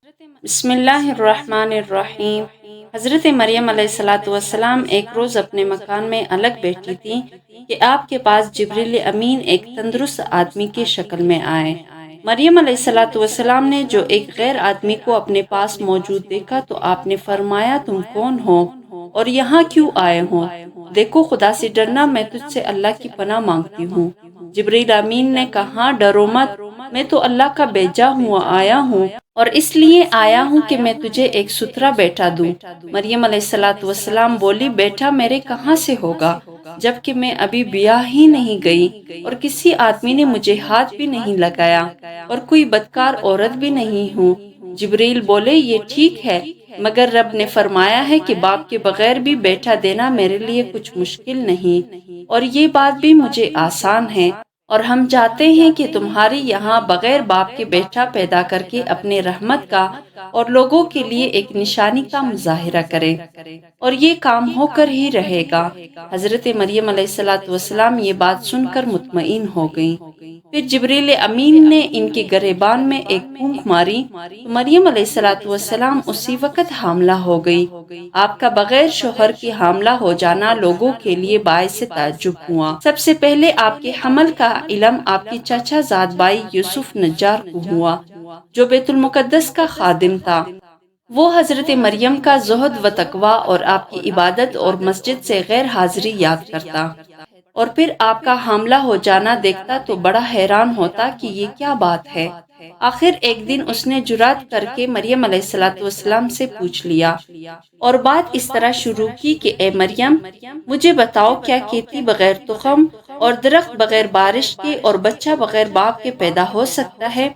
بسم اللہ الرحمن الرحیم۔ حضرت مریم علیہ الصلاۃ والسلام ایک روز اپنے مکان میں الگ بیٹھی تھیں کہ آپ کے پاس جبریل امین ایک تندرست آدمی کی شکل میں آئے۔ مریم علیہ الصلاۃ والسلام نے جو ایک غیر آدمی کو اپنے پاس موجود دیکھا تو آپ نے فرمایا، تم کون ہو اور یہاں کیوں آئے ہو؟ دیکھو، خدا سے ڈرنا، میں تجھ سے اللہ کی پناہ مانگتی ہوں۔ جبریل امین نے کہا، ڈرو مت، میں تو اللہ کا بھیجا ہوا آیا ہوں اور اس لیے آیا ہوں کہ میں تجھے ایک ستھرا بیٹا دوں۔ مریم علیہ الصلاۃ والسلام بولی، بیٹا میرے کہاں سے ہوگا جبکہ میں ابھی بیاہ ہی نہیں گئی اور کسی آدمی نے مجھے ہاتھ بھی نہیں لگایا اور کوئی بدکار عورت بھی نہیں ہوں۔ جبریل بولے، یہ ٹھیک ہے، مگر رب نے فرمایا ہے کہ باپ کے بغیر بھی بیٹا دینا میرے لیے کچھ مشکل نہیں، اور یہ بات بھی مجھے آسان ہے، اور ہم چاہتے ہیں کہ تمہاری یہاں بغیر باپ کے بیٹا پیدا کر کے اپنے رحمت کا اور لوگوں کے لیے ایک نشانی کا مظاہرہ کریں، اور یہ کام ہو کر ہی رہے گا۔ حضرت مریم علیہ الصلاۃ والسلام یہ بات سن کر مطمئن ہو گئیں۔ پھر جبریل امین نے ان کے گریبان میں ایک پھونک ماری تو مریم علیہ الصلاۃ والسلام اسی وقت حاملہ ہو گئی۔ آپ کا بغیر شوہر کی حاملہ ہو جانا لوگوں کے لیے باعث تعجب ہوا۔ سب سے پہلے آپ کے حمل کا علم آپ کی چچا زاد بھائی یوسف نجار کو ہوا، جو بیت المقدس کا خادم تھا۔ وہ حضرت مریم کا زہد و تقویٰ اور آپ کی عبادت اور مسجد سے غیر حاضری یاد کرتا، اور پھر آپ کا حاملہ ہو جانا دیکھتا تو بڑا حیران ہوتا کہ یہ کیا بات ہے۔ آخر ایک دن اس نے جرأت کر کے مریم علیہ الصلاۃ والسلام سے پوچھ لیا، اور بات اس طرح شروع کی کہ اے مریم، مجھے بتاؤ، کیا کھیتی بغیر تخم اور درخت بغیر بارش کے اور بچہ بغیر باپ کے پیدا ہو سکتا ہے؟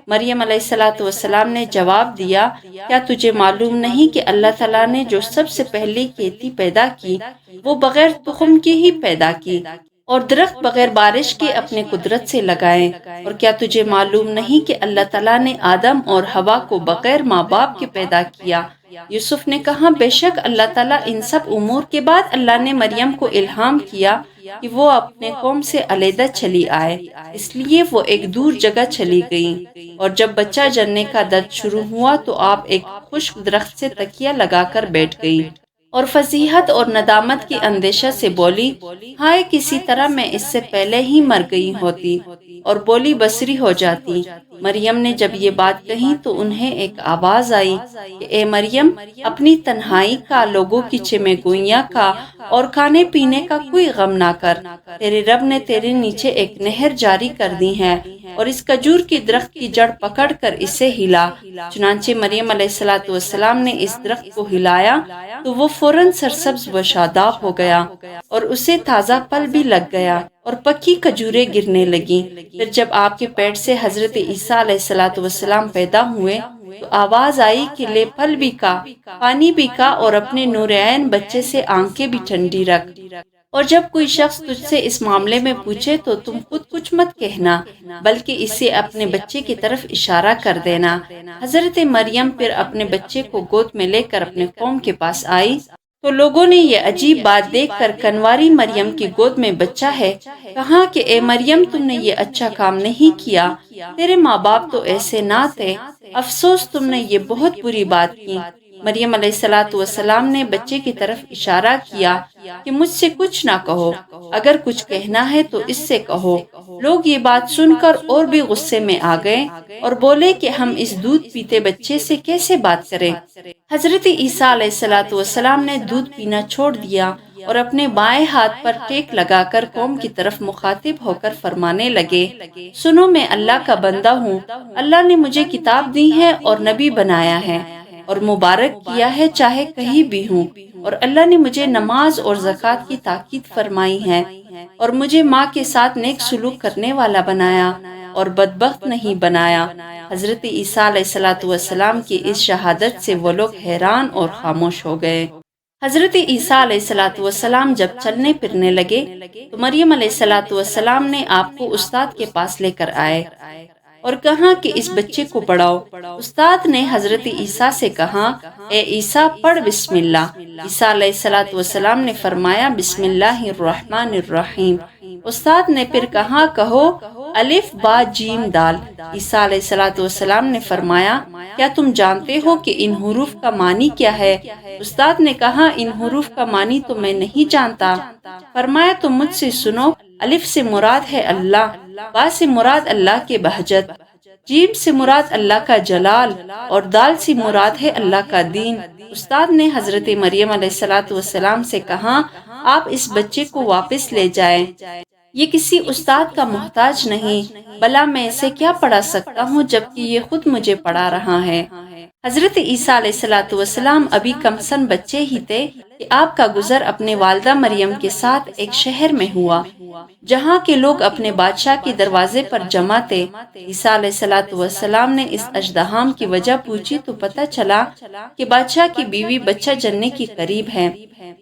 مریم علیہ الصلاۃ والسلام نے جواب دیا، کیا تجھے معلوم نہیں کہ اللہ تعالیٰ نے جو سب سے پہلے کھیتی پیدا کی وہ بغیر تخم کی ہی پیدا کی، اور درخت بغیر بارش کے اپنے قدرت سے لگائے؟ اور کیا تجھے معلوم نہیں کہ اللہ تعالیٰ نے آدم اور حوا کو بغیر ماں باپ کے پیدا کیا؟ یوسف نے کہا، بے شک اللہ تعالیٰ ان سب امور کے بعد اللہ نے مریم کو الہام کیا کہ وہ اپنے قوم سے علیحدہ چلی آئے، اس لیے وہ ایک دور جگہ چلی گئیں، اور جب بچہ جننے کا درد شروع ہوا تو آپ ایک خشک درخت سے تکیہ لگا کر بیٹھ گئیں، اور فضیحت اور ندامت کی اندیشہ سے بولی، ہائے، کسی طرح میں اس سے پہلے ہی مر گئی ہوتی اور بولی بصری ہو جاتی۔ مریم نے جب یہ بات کہی تو انہیں ایک آواز آئی کہ اے مریم، اپنی تنہائی کا، لوگوں کی چمے گوئیاں کا اور کھانے پینے کا کوئی غم نہ کر، تیرے رب نے تیرے نیچے ایک نہر جاری کر دی ہے، اور اس کھجور کی درخت کی جڑ پکڑ کر اسے ہلا۔ چنانچہ مریم علیہ الصلاۃ والسلام نے اس درخت کو ہلایا تو وہ فوراً سرسبز و شاداب ہو گیا، اور اسے تازہ پھل بھی لگ گیا اور پکی کھجوریں گرنے لگیں۔ پھر جب آپ کے پیٹ سے حضرت عیسیٰ علیہ الصلاۃ والسلام پیدا ہوئے تو آواز آئی کہ لے، پھل بھی کھا، پانی بھی کھا، اور اپنے نورعین بچے سے آنکھیں بھی ٹھنڈی رکھ، اور جب کوئی شخص تجھ سے اس معاملے میں پوچھے تو تم خود کچھ مت کہنا، بلکہ اسے اپنے بچے کی طرف اشارہ کر دینا۔ حضرت مریم پھر اپنے بچے کو گود میں لے کر اپنے قوم کے پاس آئی تو لوگوں نے یہ عجیب بات دیکھ کر، کنواری مریم کی گود میں بچہ ہے، کہا کہ اے مریم، تم نے یہ اچھا کام نہیں کیا، تیرے ماں باپ تو ایسے نہ تھے، افسوس تم نے یہ بہت بری بات کی۔ مریم علیہ الصلاۃ والسلام نے بچے کی طرف اشارہ کیا کہ مجھ سے کچھ نہ کہو، اگر کچھ کہنا ہے تو اس سے کہو۔ لوگ یہ بات سن کر اور بھی غصے میں آ گئے اور بولے کہ ہم اس دودھ پیتے بچے سے کیسے بات کریں؟ حضرت عیسیٰ علیہ الصلاۃ والسلام نے دودھ پینا چھوڑ دیا اور اپنے بائیں ہاتھ پر ٹیک لگا کر قوم کی طرف مخاطب ہو کر فرمانے لگے، سنو، میں اللہ کا بندہ ہوں، اللہ نے مجھے کتاب دی ہے اور نبی بنایا ہے اور مبارک کیا ہے چاہے کہیں بھی ہوں، اور اللہ نے مجھے نماز اور زکوٰۃ کی تاکید فرمائی ہے، اور مجھے ماں کے ساتھ نیک سلوک کرنے والا بنایا اور بدبخت نہیں بنایا۔ حضرت عیسیٰ علیہ الصلاۃ والسلام کی اس شہادت سے وہ لوگ حیران اور خاموش ہو گئے۔ حضرت عیسیٰ علیہ الصلاۃ والسلام جب چلنے پھرنے لگے تو مریم علیہ الصلاۃ والسلام نے آپ کو استاد کے پاس لے کر آئے اور کہا کہ اس بچے کو پڑھاؤ۔ استاد نے حضرت عیسیٰ سے کہا، اے عیسیٰ، پڑھ بسم اللہ۔ عیسیٰ علیہ الصلاۃ والسلام نے فرمایا، بسم اللہ الرحمن الرحیم، استاد نے پھر کہا کہو الف با جیم دال۔ عیسیٰ علیہ السلام نے فرمایا کیا تم جانتے ہو کہ ان حروف کا معنی کیا ہے؟ استاد نے کہا ان حروف کا معنی تو میں نہیں جانتا۔ فرمایا تو مجھ سے سنو، الف سے مراد ہے اللہ، با سے مراد اللہ کے بہجت، جیم سے مراد اللہ کا جلال، اور دال سے مراد ہے اللہ کا دین۔ استاد نے حضرت مریم علیہ السلام سے کہا آپ اس بچے کو واپس لے جائیں، یہ کسی استاد کا محتاج نہیں، بھلا میں اسے کیا پڑھا سکتا ہوں جبکہ یہ خود مجھے پڑھا رہا ہے۔ حضرت عیسیٰ علیہ السلام ابھی کم سن بچے ہی تھے کہ آپ کا گزر اپنے والدہ مریم کے ساتھ ایک شہر میں ہوا جہاں کے لوگ اپنے بادشاہ کے دروازے پر جمع تھے۔ عیسیٰ علیہ السلام نے اس ازدحام کی وجہ پوچھی تو پتہ چلا کہ بادشاہ کی بیوی بچہ جننے کی قریب ہے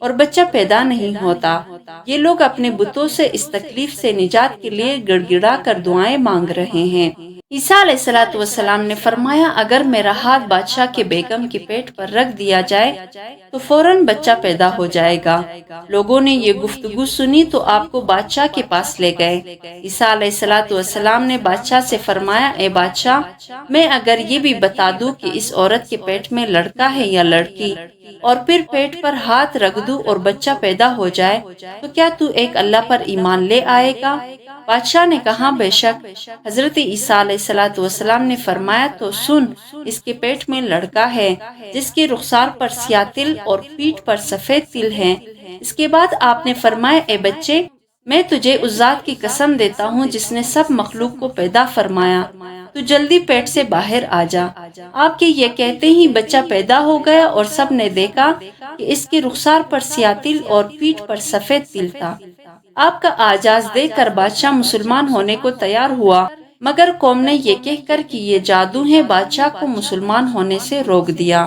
اور بچہ پیدا نہیں ہوتا۔ یہ لوگ اپنے بتوں سے اس تکلیف سے نجات کے لیے گڑ گڑا کر دعائیں مانگ رہے ہیں۔ عیسیٰ علیہ السلام نے فرمایا اگر میرا ہاتھ بادشاہ کے بیگم کے پیٹ پر رکھ دیا جائے تو فوراً بچہ پیدا ہو جائے گا۔ لوگوں نے یہ گفتگو سنی تو آپ کو بادشاہ کے پاس لے گئے۔ عیسیٰ علیہ السلام نے بادشاہ سے فرمایا اے بادشاہ، میں اگر یہ بھی بتا دوں کہ اس عورت کے پیٹ میں لڑکا ہے یا لڑکی اور پھر پیٹ پر ہاتھ رکھ دوں اور بچہ پیدا ہو جائے تو کیا تو ایک اللہ پر ایمان لے آئے گا؟ بادشاہ نے کہا بے شک۔ حضرت عیسیٰ علیہ السلام نے فرمایا تو سن، اس کے پیٹ میں لڑکا ہے جس کے رخسار پر سیاہ تل اور پیٹھ پر سفید تل ہیں۔ اس کے بعد آپ نے فرمایا اے بچے، میں تجھے اس ذات کی قسم دیتا ہوں جس نے سب مخلوق کو پیدا فرمایا، تو جلدی پیٹ سے باہر آ جا۔ آپ کے یہ کہتے ہی بچہ پیدا ہو گیا اور سب نے دیکھا کہ اس کے رخسار پر سیاہ تل اور پیٹھ پر سفید تل تھا۔ آپ کا اعجاز دیکھ کر بادشاہ مسلمان ہونے کو تیار ہوا، مگر قوم نے یہ کہہ کر کہ یہ جادو ہے بادشاہ کو مسلمان ہونے سے روک دیا۔